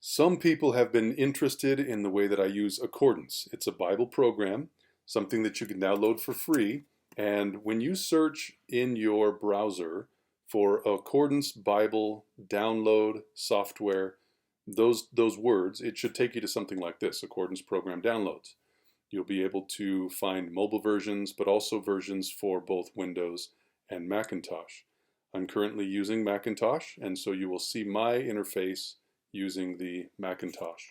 Some people have been interested in the way that I use Accordance. It's a Bible program, something that you can download for free. And when you search in your browser for Accordance Bible download software, those words, it should take you to something like this, Accordance Program Downloads. You'll be able to find mobile versions, but also versions for both Windows and Macintosh. I'm currently using Macintosh, and so you will see my interface using the Macintosh.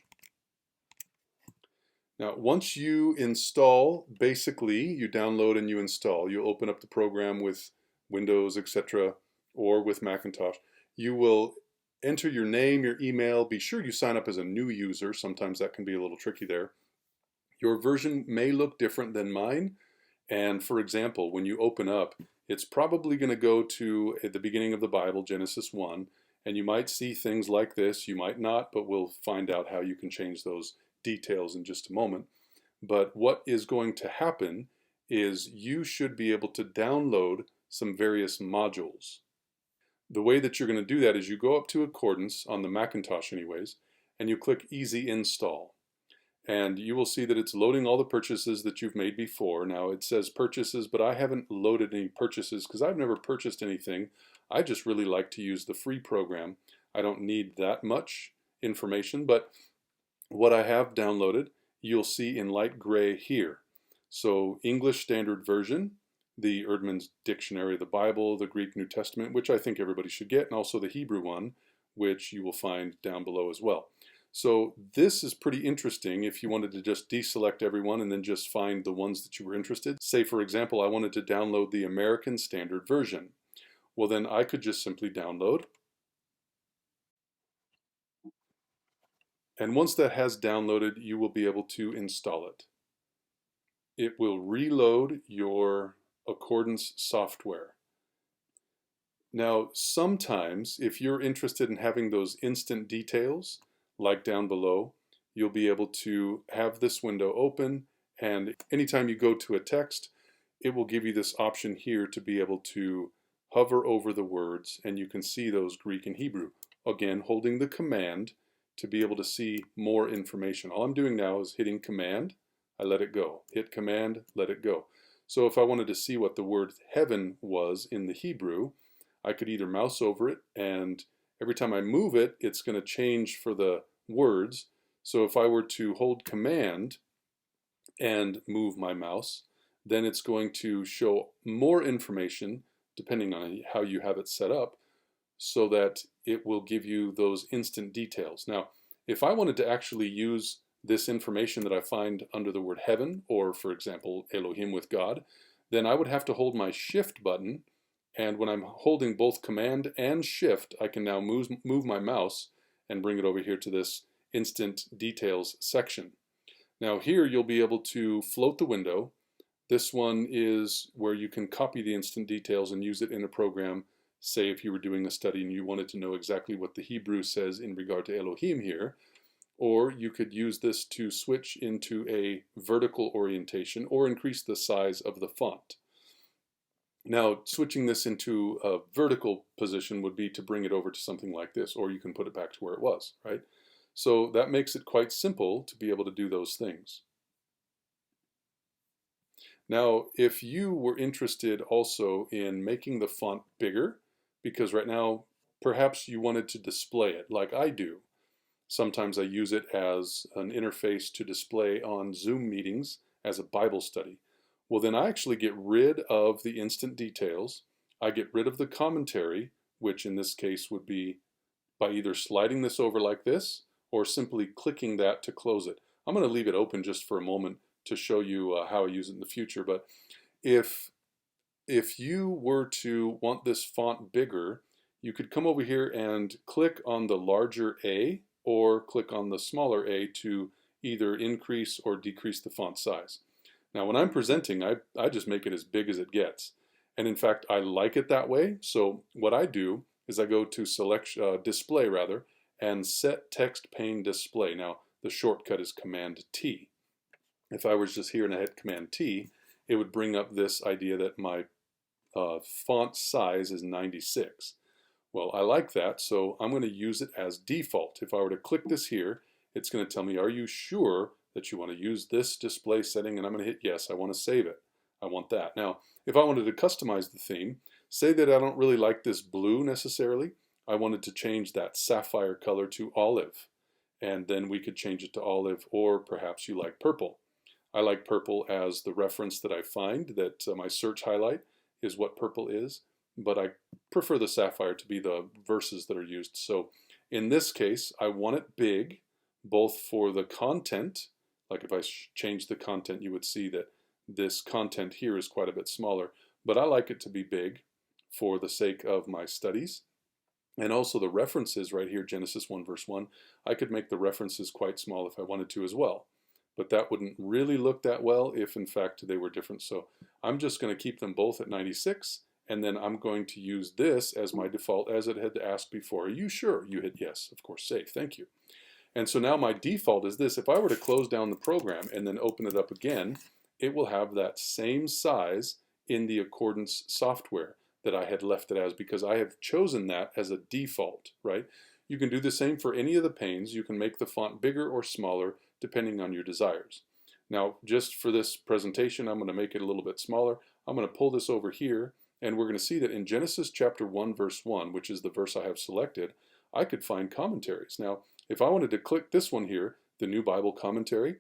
Now, once you install, basically, you download and you install. You open up the program with Windows, etc., or with Macintosh. You will enter your name, your email. Be sure you sign up as a new user. Sometimes that can be a little tricky there. Your version may look different than mine. And for example, when you open up, it's probably going to go to at the beginning of the Bible, Genesis 1, and you might see things like this. You might not, but we'll find out how you can change those details in just a moment. But what is going to happen is you should be able to download some various modules. The way that you're going to do that is you go up to Accordance on the Macintosh anyways, and you click Easy Install. And you will see that it's loading all the purchases that you've made before. Now it says purchases, but I haven't loaded any purchases because I've never purchased anything. I just really like to use the free program. I don't need that much information, but what I have downloaded, you'll see in light gray here. So English Standard Version, the Erdman's Dictionary of the Bible, the Greek New Testament, which I think everybody should get, and also the Hebrew one, which you will find down below as well. So this is pretty interesting if you wanted to just deselect everyone and then just find the ones that you were interested. Say, for example, I wanted to download the American Standard Version. Well, then I could just simply download. And once that has downloaded, you will be able to install it. It will reload your Accordance software. Now, sometimes if you're interested in having those instant details, like down below, you'll be able to have this window open, and anytime you go to a text, it will give you this option here to be able to hover over the words, and you can see those Greek and Hebrew. Again, holding the command to be able to see more information. All I'm doing now is hitting command, I let it go. Hit command, let it go. So if I wanted to see what the word heaven was in the Hebrew, I could either mouse over it, and every time I move it, it's going to change for the words. So if I were to hold command and move my mouse, then it's going to show more information depending on how you have it set up, so that it will give you those instant details. Now, if I wanted to actually use this information that I find under the word heaven, or for example, Elohim with God, then I would have to hold my shift button, and when I'm holding both command and shift, I can now move my mouse and bring it over here to this instant details section. Now here you'll be able to float the window. This one is where you can copy the instant details and use it in a program. Say if you were doing a study and you wanted to know exactly what the Hebrew says in regard to Elohim here, or you could use this to switch into a vertical orientation or increase the size of the font. Now, switching this into a vertical position would be to bring it over to something like this, or you can put it back to where it was, right? So that makes it quite simple to be able to do those things. Now, if you were interested also in making the font bigger, because right now perhaps you wanted to display it like I do. Sometimes I use it as an interface to display on Zoom meetings as a Bible study. Well, then I actually get rid of the instant details. I get rid of the commentary, which in this case would be by either sliding this over like this or simply clicking that to close it. I'm going to leave it open just for a moment to show you how I use it in the future. But if you were to want this font bigger, you could come over here and click on the larger A or click on the smaller a to either increase or decrease the font size. Now when I'm presenting, I just make it as big as it gets. And in fact, I like it that way. So what I do is I go to select display rather, and set text pane display. Now the shortcut is Command T. If I was just here and I hit Command T, it would bring up this idea that my font size is 96. Well, I like that, so I'm going to use it as default. If I were to click this here, it's going to tell me, are you sure that you want to use this display setting? And I'm going to hit yes, I want to save it. I want that. Now, if I wanted to customize the theme, say that I don't really like this blue necessarily, I wanted to change that sapphire color to olive, and then we could change it to olive, or perhaps you like purple. I like purple as the reference that I find that my search highlight is what purple is, but I prefer the sapphire to be the verses that are used. So in this case, I want it big, both for the content, like if I change the content, you would see that this content here is quite a bit smaller, but I like it to be big for the sake of my studies. And also the references right here, Genesis 1 verse 1, I could make the references quite small if I wanted to as well. But that wouldn't really look that well if in fact they were different. So I'm just going to keep them both at 96, and then I'm going to use this as my default as it had asked before. Are you sure? You hit yes, of course, save, thank you. And so now my default is this. If I were to close down the program and then open it up again, it will have that same size in the Accordance software that I had left it as, because I have chosen that as a default, right? You can do the same for any of the panes. You can make the font bigger or smaller depending on your desires. Now, just for this presentation, I'm going to make it a little bit smaller. I'm going to pull this over here, and we're going to see that in Genesis chapter 1 verse 1, which is the verse I have selected, I could find commentaries. Now, if I wanted to click this one here, the New Bible Commentary,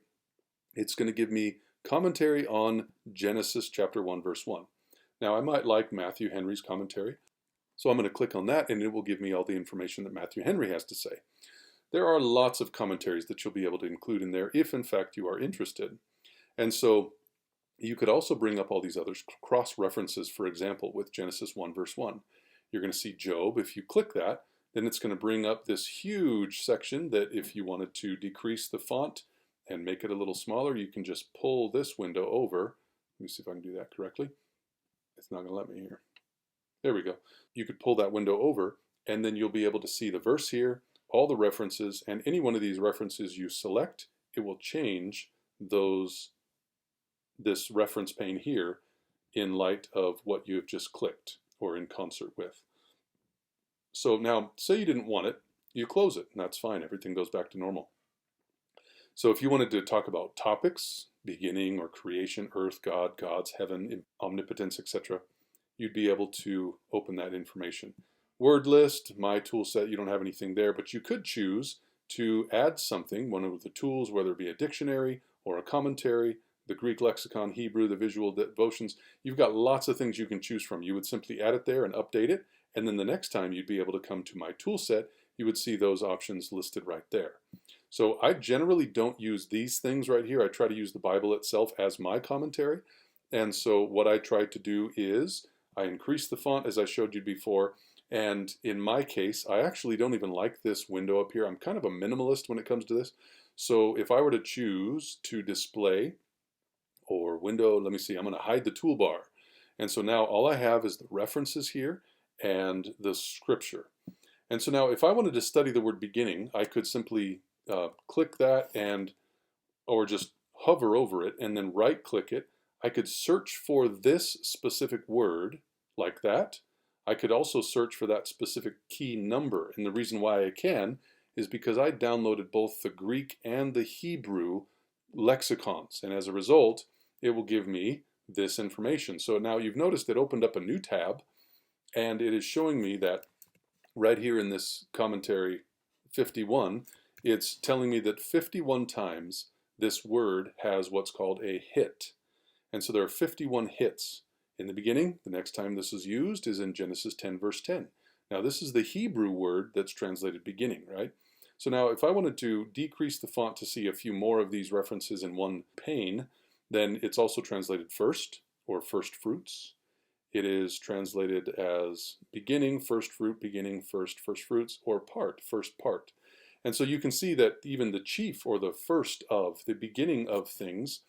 it's going to give me commentary on Genesis chapter 1 verse 1. Now, I might like Matthew Henry's commentary, so I'm going to click on that, and it will give me all the information that Matthew Henry has to say. There are lots of commentaries that you'll be able to include in there if in fact you are interested. And so you could also bring up all these other cross-references, for example, with Genesis 1 verse 1. You're going to see Job. If you click that, then it's going to bring up this huge section that if you wanted to decrease the font and make it a little smaller, you can just pull this window over. Let me see if I can do that correctly. It's not going to let me here. There we go. You could pull that window over, and then you'll be able to see the verse here, all the references, and any one of these references you select, it will change this reference pane here in light of what you have just clicked or in concert with. So now, say you didn't want it, you close it, and that's fine. Everything goes back to normal. So if you wanted to talk about topics, beginning or creation, earth, God, gods, heaven, omnipotence, etc., you'd be able to open that information. Word list, my tool set, you don't have anything there, but you could choose to add something, one of the tools, whether it be a dictionary or a commentary, the Greek lexicon, Hebrew, the visual devotions. You've got lots of things you can choose from. You would simply add it there and update it, and then the next time you'd be able to come to my tool set, you would see those options listed right there. So I generally don't use these things right here. I try to use the Bible itself as my commentary. And so what I try to do is I increase the font as I showed you before. And in my case, I actually don't even like this window up here. I'm kind of a minimalist when it comes to this. So if I were to choose to display or window, let me see, I'm going to hide the toolbar. And so now all I have is the references here and the scripture. And so now if I wanted to study the word beginning, I could simply click that or just hover over it and then right click it. I could search for this specific word like that. I could also search for that specific key number. And the reason why I can is because I downloaded both the Greek and the Hebrew lexicons. And as a result, it will give me this information. So now you've noticed it opened up a new tab, and it is showing me that right here in this commentary 51, it's telling me that 51 times this word has what's called a hit. And so there are 51 hits. In the beginning, the next time this is used is in Genesis 10 verse 10. Now this is the Hebrew word that's translated beginning, right? So now if I wanted to decrease the font to see a few more of these references in one pane, then it's also translated first or first fruits. It is translated as beginning, first fruit, beginning, first fruits, or part, first part. And so you can see that even the chief or the first of, the beginning of things,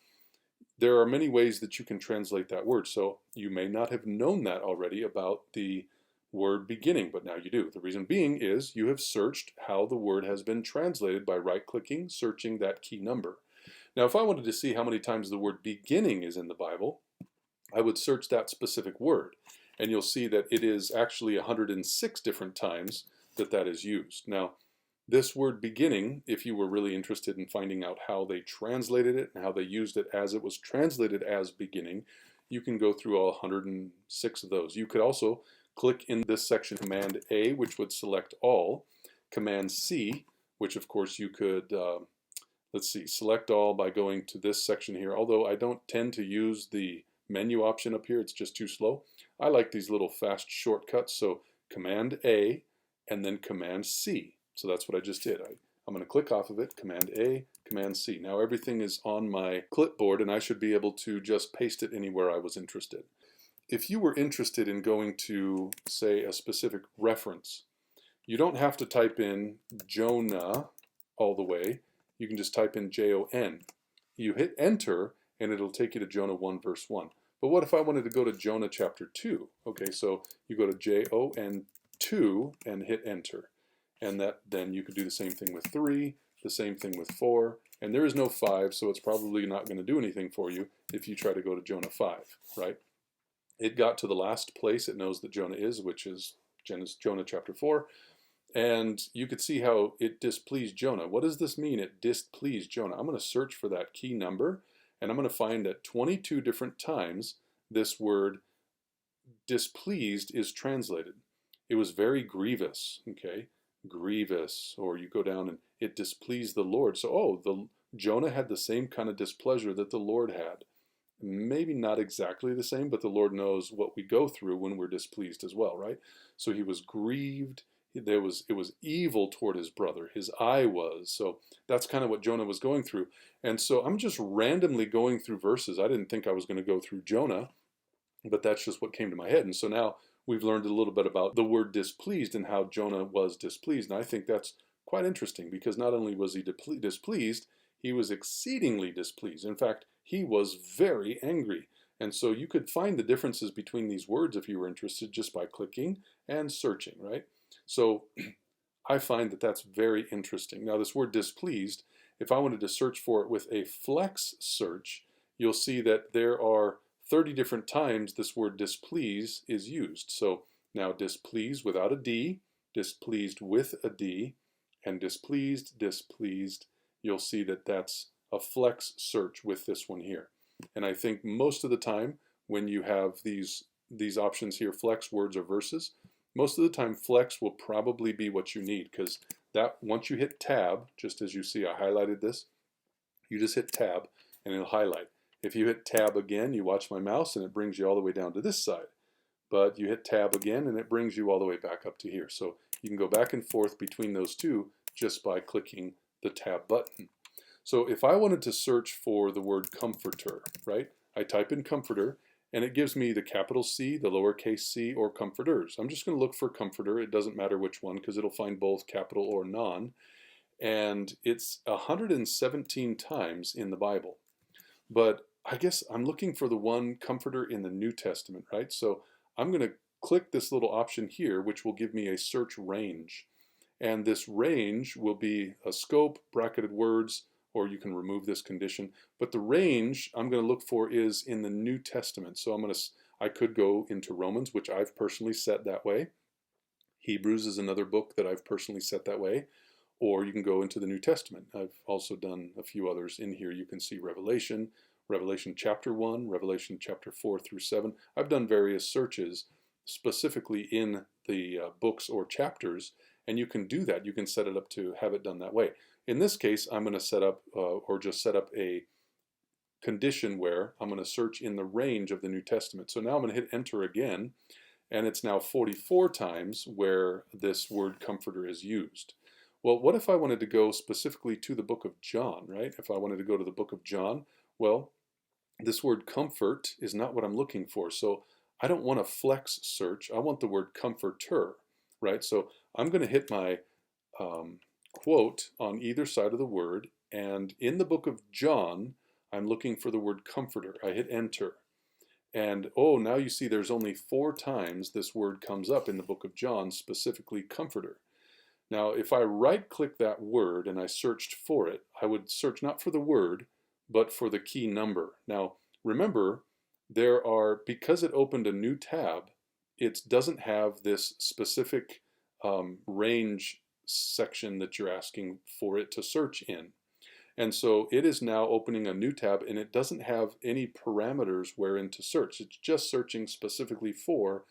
there are many ways that you can translate that word. So you may not have known that already about the word beginning, but now you do. The reason being is you have searched how the word has been translated by right-clicking, searching that key number. Now, if I wanted to see how many times the word beginning is in the Bible, I would search that specific word. And you'll see that it is actually 106 different times that that is used. Now, this word beginning, if you were really interested in finding out how they translated it and how they used it as it was translated as beginning, you can go through all 106 of those. You could also click in this section, Command A, which would select all, Command C, which of course you could, let's see, select all by going to this section here. Although I don't tend to use the menu option up here, it's just too slow. I like these little fast shortcuts, so Command A and then Command C. So that's what I just did. I'm going to click off of it, Command A, Command C. Now everything is on my clipboard and I should be able to just paste it anywhere I was interested. If you were interested in going to, say, a specific reference, you don't have to type in Jonah all the way. You can just type in Jon. You hit enter and it'll take you to Jonah 1 verse 1. But what if I wanted to go to Jonah chapter 2? Okay, so you go to Jon 2 and hit enter. And then you could do the same thing with 3, the same thing with 4, and there is no 5, so it's probably not going to do anything for you if you try to go to Jonah 5, right? It got to the last place it knows that Jonah is, which is Jonah chapter 4, and you could see how it displeased Jonah. What does this mean, it displeased Jonah? I'm going to search for that key number, and I'm going to find that 22 different times this word displeased is translated. It was very grievous, okay? Grievous, or you go down and it displeased the Lord. So, Jonah had the same kind of displeasure that the Lord had. Maybe not exactly the same, but the Lord knows what we go through when we're displeased as well, right? So he was grieved. It was evil toward his brother. His eye was. So that's kind of what Jonah was going through. And so I'm just randomly going through verses. I didn't think I was going to go through Jonah, but that's just what came to my head. And so now we've learned a little bit about the word displeased and how Jonah was displeased. And I think that's quite interesting because not only was he displeased, he was exceedingly displeased. In fact, he was very angry. And so you could find the differences between these words if you were interested just by clicking and searching, right? So I find that that's very interesting. Now this word displeased, if I wanted to search for it with a flex search, you'll see that there are 30 different times this word displease is used. So now displeased without a D, displeased with a D, and displeased, displeased. You'll see that that's a flex search with this one here. And I think most of the time when you have these options here, flex, words, or verses, most of the time flex will probably be what you need, because that once you hit tab, just as you see I highlighted this, you just hit tab and it'll highlight. If you hit tab again, you watch my mouse and it brings you all the way down to this side. But you hit tab again and it brings you all the way back up to here. So you can go back and forth between those two just by clicking the tab button. So if I wanted to search for the word comforter, right? I type in comforter and it gives me the capital C, the lowercase c, or comforters. I'm just going to look for comforter. It doesn't matter which one because it'll find both capital or non. And it's 117 times in the Bible. But I guess I'm looking for the one comforter in the New Testament, right? So I'm going to click this little option here, which will give me a search range. And this range will be a scope, bracketed words, or you can remove this condition. But the range I'm going to look for is in the New Testament. So I could go into Romans, which I've personally set that way. Hebrews is another book that I've personally set that way. Or you can go into the New Testament. I've also done a few others in here. You can see Revelation, Revelation chapter 1, Revelation chapter 4 through 7. I've done various searches specifically in the books or chapters, and you can do that. You can set it up to have it done that way. In this case, I'm going to set up or just set up a condition where I'm going to search in the range of the New Testament. So now I'm going to hit enter again, and it's now 44 times where this word comforter is used. Well, what if I wanted to go specifically to the book of John, right? If I wanted to go to the book of John, well, this word comfort is not what I'm looking for. So I don't want a flex search. I want the word comforter, right? So I'm going to hit my quote on either side of the word. And in the book of John, I'm looking for the word comforter. I hit enter. And now you see there's only 4 times this word comes up in the book of John, specifically comforter. Now, if I right-click that word and I searched for it, I would search not for the word, but for the key number. Now, remember, because it opened a new tab, it doesn't have this specific range section that you're asking for it to search in. And so it is now opening a new tab, and it doesn't have any parameters wherein to search. It's just searching specifically for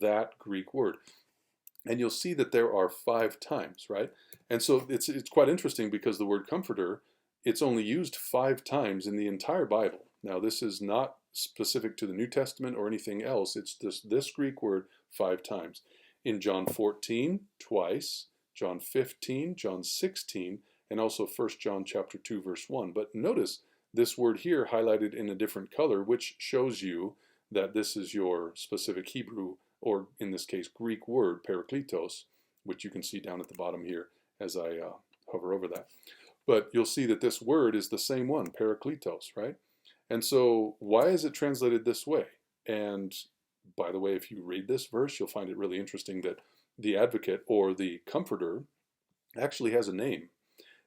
that Greek word. And you'll see that there are 5 times, right? And so it's quite interesting because the word comforter, it's only used 5 times in the entire Bible. Now, this is not specific to the New Testament or anything else. It's this Greek word 5 times. In John 14, twice, John 15, John 16, and also 1 John chapter 2, verse 1. But notice this word here highlighted in a different color, which shows you that this is your specific Hebrew, or in this case, Greek word, parakletos, which you can see down at the bottom here as I hover over that. But you'll see that this word is the same one, parakletos, right? And so why is it translated this way? And by the way, if you read this verse, you'll find it really interesting that the advocate, or the comforter, actually has a name.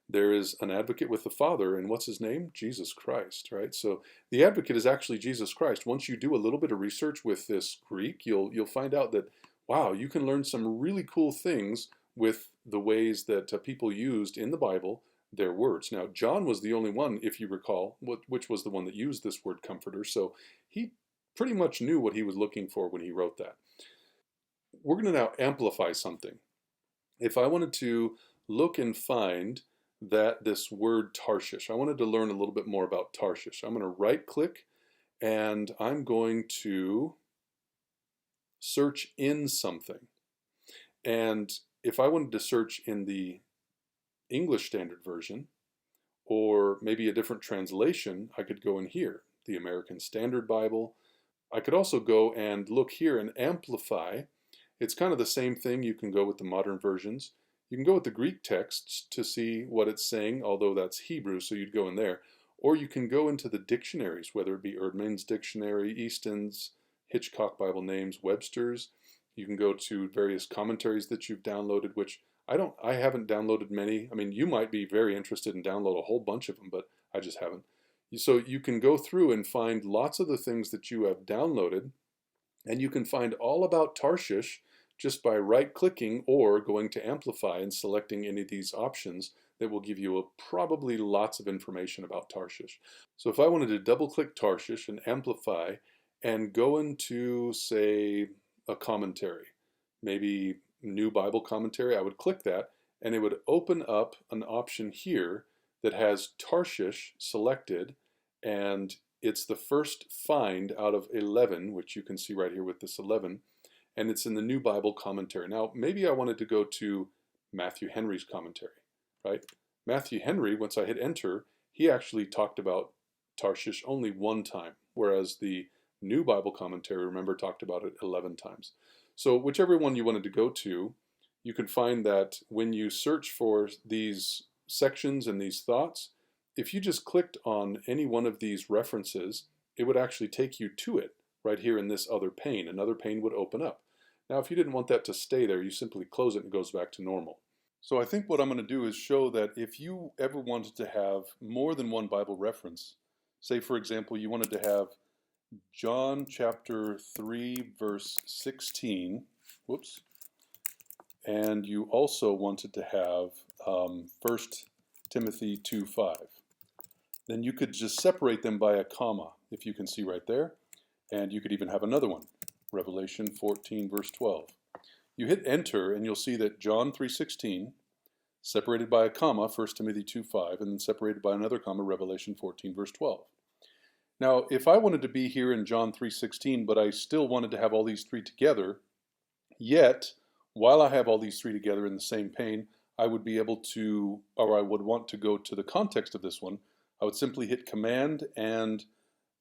There is an advocate with the Father, and what's his name? Jesus Christ, right? So the advocate is actually Jesus Christ. Once you do a little bit of research with this Greek, you'll find out that, wow, you can learn some really cool things with the ways that people used in the Bible their words. Now, John was the only one, if you recall, which was the one that used this word comforter, so he pretty much knew what he was looking for when he wrote that. We're going to now amplify something. If I wanted to look and find that this word Tarshish, I wanted to learn a little bit more about Tarshish. I'm going to right click and I'm going to search in something. And if I wanted to search in the English Standard Version, or maybe a different translation, I could go in here, the American Standard Bible. I could also go and look here and amplify. It's kind of the same thing. You can go with the modern versions. You can go with the Greek texts to see what it's saying, although that's Hebrew, so you'd go in there. Or you can go into the dictionaries, whether it be Erdman's Dictionary, Easton's, Hitchcock Bible Names, Webster's. You can go to various commentaries that you've downloaded, which I haven't downloaded many. I mean, you might be very interested in download a whole bunch of them, but I just haven't. So you can go through and find lots of the things that you have downloaded, and you can find all about Tarshish just by right-clicking or going to Amplify and selecting any of these options that will give you probably lots of information about Tarshish. So if I wanted to double-click Tarshish and Amplify and go into, say, a commentary, maybe New Bible Commentary, I would click that and it would open up an option here that has Tarshish selected, and it's the first find out of 11, which you can see right here with this 11, and it's in the New Bible Commentary. Now, maybe I wanted to go to Matthew Henry's commentary, right? Matthew Henry, once I hit enter, he actually talked about Tarshish only 1 time, whereas the New Bible Commentary, remember, talked about it 11 times. So whichever one you wanted to go to, you can find that when you search for these sections and these thoughts, if you just clicked on any one of these references, it would actually take you to it right here in this other pane. Another pane would open up. Now, if you didn't want that to stay there, you simply close it and it goes back to normal. So I think what I'm going to do is show that if you ever wanted to have more than one Bible reference, say for example you wanted to have John chapter 3 verse 16, whoops, and you also wanted to have 1 Timothy 2:5, then you could just separate them by a comma, if you can see right there, and you could even have another one, Revelation 14 verse 12. You hit enter and you'll see that John 3:16, separated by a comma, 1 Timothy 2:5, and then separated by another comma, Revelation 14 verse 12. Now, if I wanted to be here in John 3:16, but I still wanted to have all these 3 together, yet, while I have all these 3 together in the same pane, I would be able to, or I would want to go to the context of this one, I would simply hit Command and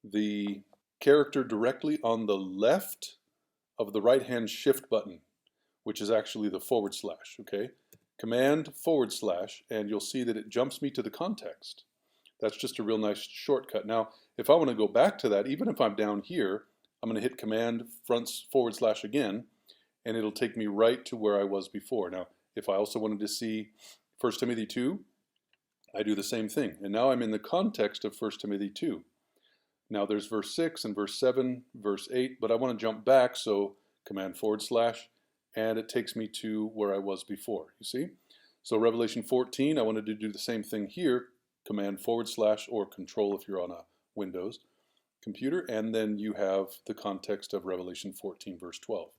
the character directly on the left of the right-hand Shift button, which is actually the /, okay? Command /, and you'll see that it jumps me to the context. That's just a real nice shortcut. Now, if I want to go back to that, even if I'm down here, I'm going to hit Command / again, and it'll take me right to where I was before. Now, if I also wanted to see 1 Timothy 2, I do the same thing. And now I'm in the context of 1 Timothy 2. Now there's verse 6 and verse 7, verse 8, but I want to jump back, so Command /, and it takes me to where I was before, you see? So Revelation 14, I wanted to do the same thing here, Command / or Control if you're on a Windows computer, and then you have the context of Revelation 14 verse 12.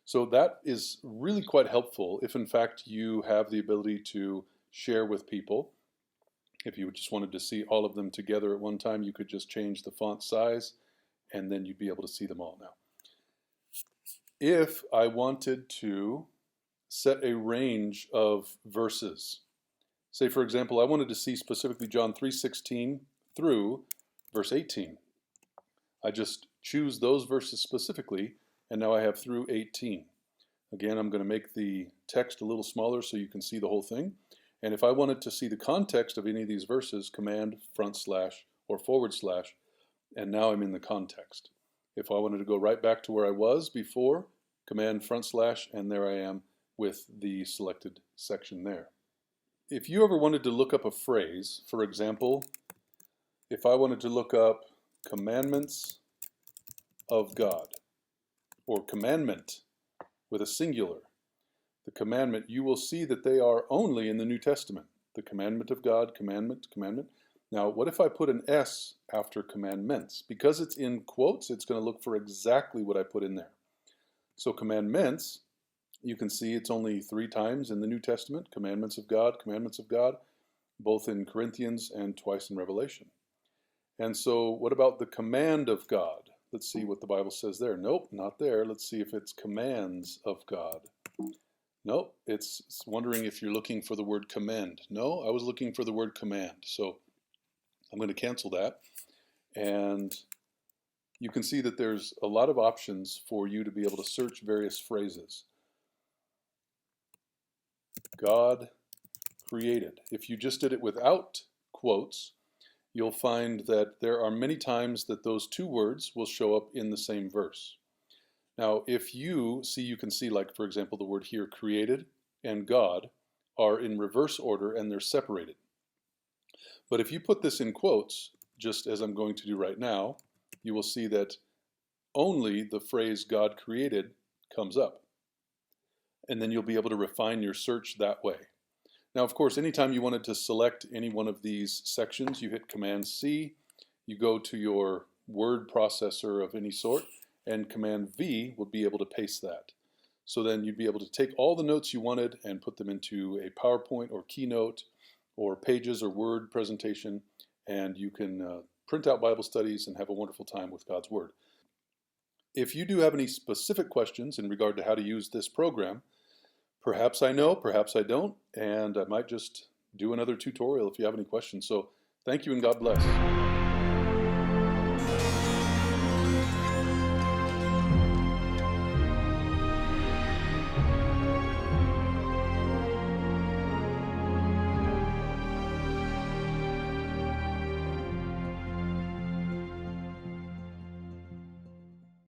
So that is really quite helpful if in fact you have the ability to share with people. If you just wanted to see all of them together at one time, you could just change the font size and then you'd be able to see them all now. If I wanted to set a range of verses, say for example, I wanted to see specifically John 3:16 through verse 18. I just choose those verses specifically, and now I have through 18. Again, I'm going to make the text a little smaller so you can see the whole thing. And if I wanted to see the context of any of these verses, Command / or /, and now I'm in the context. If I wanted to go right back to where I was before, Command / and there I am with the selected section there. If you ever wanted to look up a phrase, for example, if I wanted to look up commandments of God, or commandment with a singular, the commandment, you will see that they are only in the New Testament. The commandment of God, commandment, commandment. Now, what if I put an S after commandments? Because it's in quotes, it's going to look for exactly what I put in there. So commandments, you can see it's only 3 times in the New Testament, commandments of God, both in Corinthians and twice in Revelation. And so what about the command of God? Let's see what the Bible says there. Nope, not there. Let's see if it's commands of God. Nope, it's wondering if you're looking for the word commend. No, I was looking for the word command. So I'm going to cancel that. And you can see that there's a lot of options for you to be able to search various phrases. God created. If you just did it without quotes, you'll find that there are many times that those 2 words will show up in the same verse. Now, if you can see, like, for example, the word here, created and God, are in reverse order and they're separated. But if you put this in quotes, just as I'm going to do right now, you will see that only the phrase God created comes up. And then you'll be able to refine your search that way. Now, of course, anytime you wanted to select any one of these sections, you hit Command C, you go to your word processor of any sort, and Command V would be able to paste that. So then you'd be able to take all the notes you wanted and put them into a PowerPoint or Keynote or Pages or Word presentation, and you can print out Bible studies and have a wonderful time with God's Word. If you do have any specific questions in regard to how to use this program, perhaps I know, perhaps I don't, and I might just do another tutorial if you have any questions. So thank you and God bless.